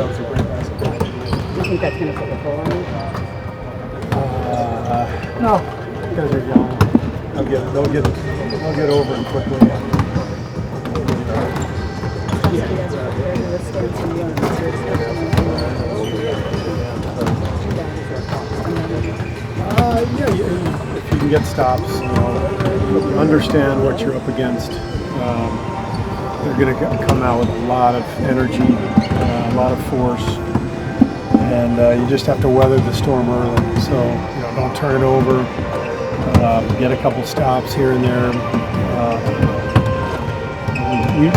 that was a great basketball game. Do you think that's going to take a toll on you? No, guys are young. They'll get over it quickly. You guys are prepared to withstand some young serious If you can get stops, you understand what you're up against. They're going to come out with a lot of energy, a lot of force, and you just have to weather the storm early. So don't turn it over. Get a couple stops here and there.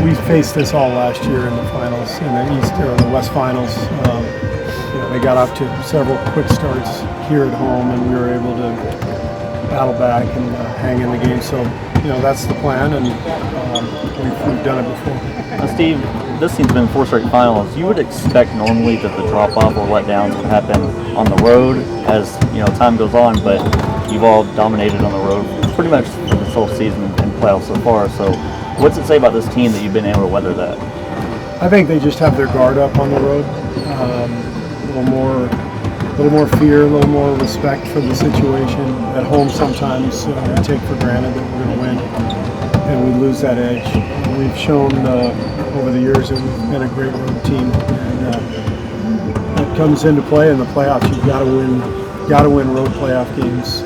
We faced this all last year in the finals, in the East or the West Finals. They got off to several quick starts here at home, and we were able to battle back and hang in the game. So, that's the plan, and we've done it before. Now, Steve, this team's been 4 straight finals. You would expect normally that the drop-off or letdowns would happen on the road as time goes on, but you've all dominated on the road pretty much for this whole season and playoffs so far. So, what's it say about this team that you've been able to weather that? I think they just have their guard up on the road. A little more fear, a little more respect for the situation. At home, sometimes we take for granted that we're going to win, and we lose that edge. We've shown over the years that we've been a great road team, and that comes into play in the playoffs. You've got to win road playoff games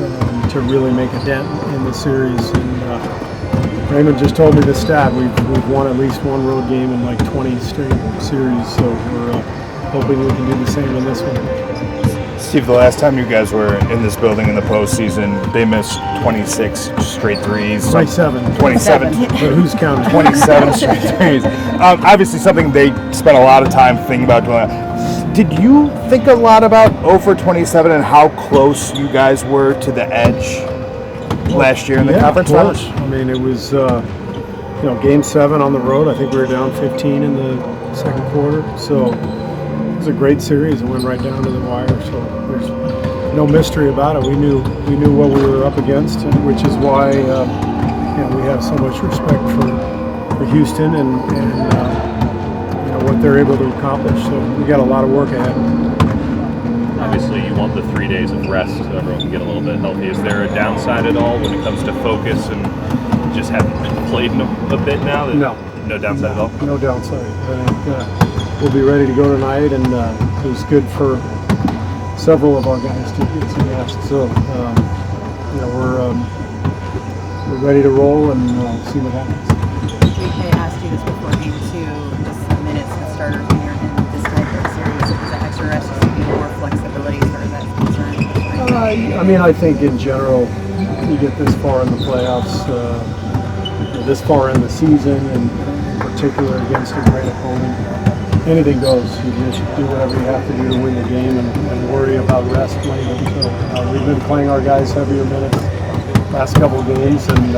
to really make a dent in the series. And Raymond just told me the stat. We've won at least one road game in like 20 straight series, so we're hoping we can do the same in this one. Steve, the last time you guys were in this building in the postseason, they missed 26 straight threes. 27. 27. But who's counting? 27 straight threes. Obviously something they spent a lot of time thinking about doing. Did you think a lot about 0 for 27 and how close you guys were to the edge last year in the conference finals? I mean, it was Game 7 on the road. I think we were down 15 in the second quarter. So it was a great series. It went right down to the wire. So there's no mystery about it. We knew what we were up against, which is why we have so much respect for Houston and what they're able to accomplish. So we got a lot of work ahead. Obviously, you want the 3 days of rest so everyone can get a little bit healthy. Is there a downside at all when it comes to focus and just haven't played in a bit now? No. No downside at all? No downside. I think we'll be ready to go tonight, and it was good for several of our guys to get some rest. So, we're ready to roll and see what happens. I asked you this before game 2, just the minutes and starters when you're in this type of series. Is that extra rest just to give you more flexibility as far as that's concerned? I think in general, you get this far in the playoffs, this far in the season, and in particular against a great opponent, anything goes. You just do whatever you have to do to win the game and worry about rest later. So we've been playing our guys heavier minutes last couple of games, and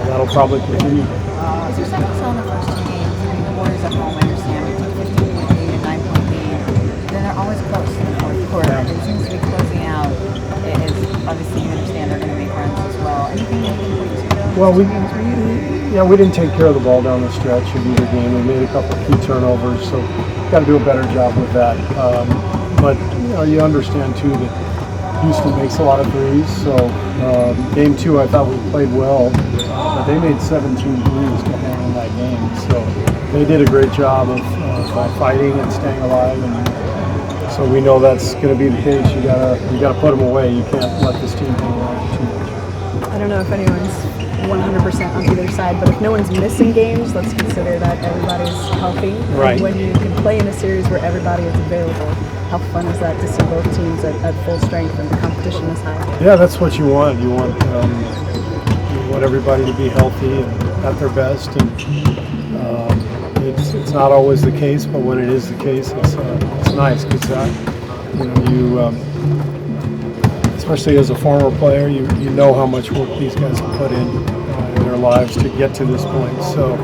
that'll probably continue. Is there something else on the first 2 games? I mean, the Warriors at home, I understand, we took 15-point lead and 9-point lead. Then they're always close in the fourth quarter. Yeah. It seems to be closing out. It is, obviously, you understand they're going to make runs as well. Anything you can point to those Well, games for you? we didn't take care of the ball down the stretch of either game. We made a couple of key turnovers, so got to do a better job with that. But you understand too that Houston makes a lot of threes. So game 2, I thought we played well, but they made 17 threes to hang in that game. So they did a great job of fighting and staying alive, and so we know that's going to be the case. You gotta put them away. You can't let this team hang around too much. I don't know if anyone's 100% on either side, but if no one's missing games, let's consider that everybody's healthy. Right. And when you can play in a series where everybody is available, how fun is that to see both teams at full strength and the competition is high? Yeah, that's what you want. You want everybody to be healthy and at their best. And it's not always the case, but when it is the case, it's nice because especially as a former player, you know how much work these guys have put in their lives to get to this point. So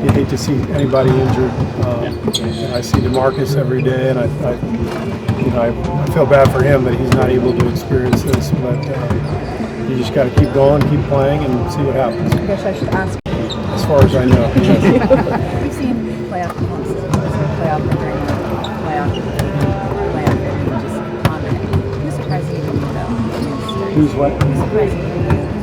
you hate to see anybody injured. I see DeMarcus every day, and I feel bad for him that he's not able to experience this. But you just got to keep going, keep playing, and see what happens. I guess I should ask. As far as I know. We've seen playoff performances, playoff program. Who's what? Who's surprising you?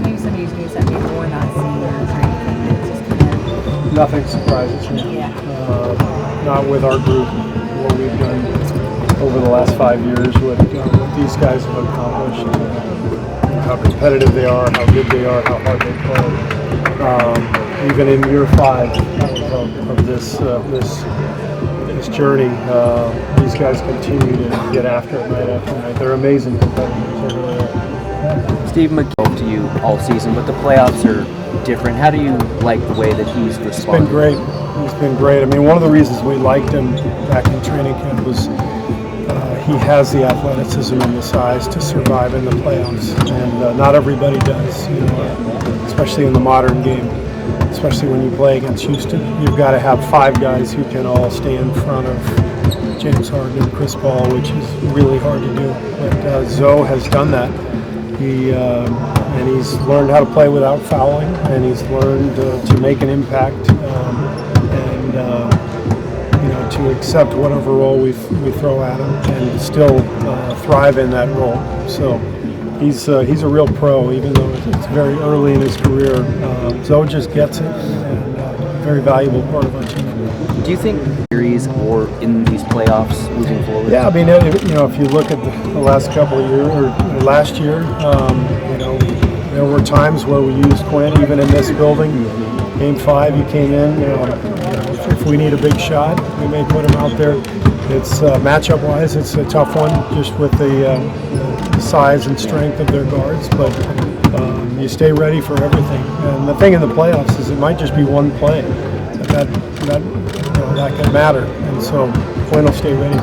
Maybe somebody's doing something before not seeing or anything that's just kind Nothing surprises me. of, yeah. Not with our group, what we've done over the last 5 years, what these guys have accomplished, how competitive they are, how good they are, how hard they play. Even in year 5 of this journey, these guys continue to get after it night after night. They're amazing competitors. They really are. Steve McGill to you all season, but the playoffs are different. How do you like the way that he's responded? It's been great. He's been great. I mean, one of the reasons we liked him back in training camp was he has the athleticism and the size to survive in the playoffs, and not everybody does. You know, especially in the modern game, especially when you play against Houston, you've got to have 5 guys who can all stay in front of James Harden and Chris Paul, which is really hard to do. But Zoe has done that. And he's learned how to play without fouling, and he's learned to make an impact, and you know, to accept whatever role we throw at him, and still thrive in that role. So he's a real pro, even though it's very early in his career. Zoe just gets it, and a very valuable part of our team. Do you think series or in these playoffs moving forward? Yeah, I mean, you know, if you look at the last couple of years, or last year, you know, there were times where we used Quinn, even in this building. Game 5, he came in. If we need a big shot, we may put him out there. It's matchup-wise, it's a tough one, just with the size and strength of their guards. But you stay ready for everything. And the thing in the playoffs is it might just be one play that can matter. And so Quinn will stay ready.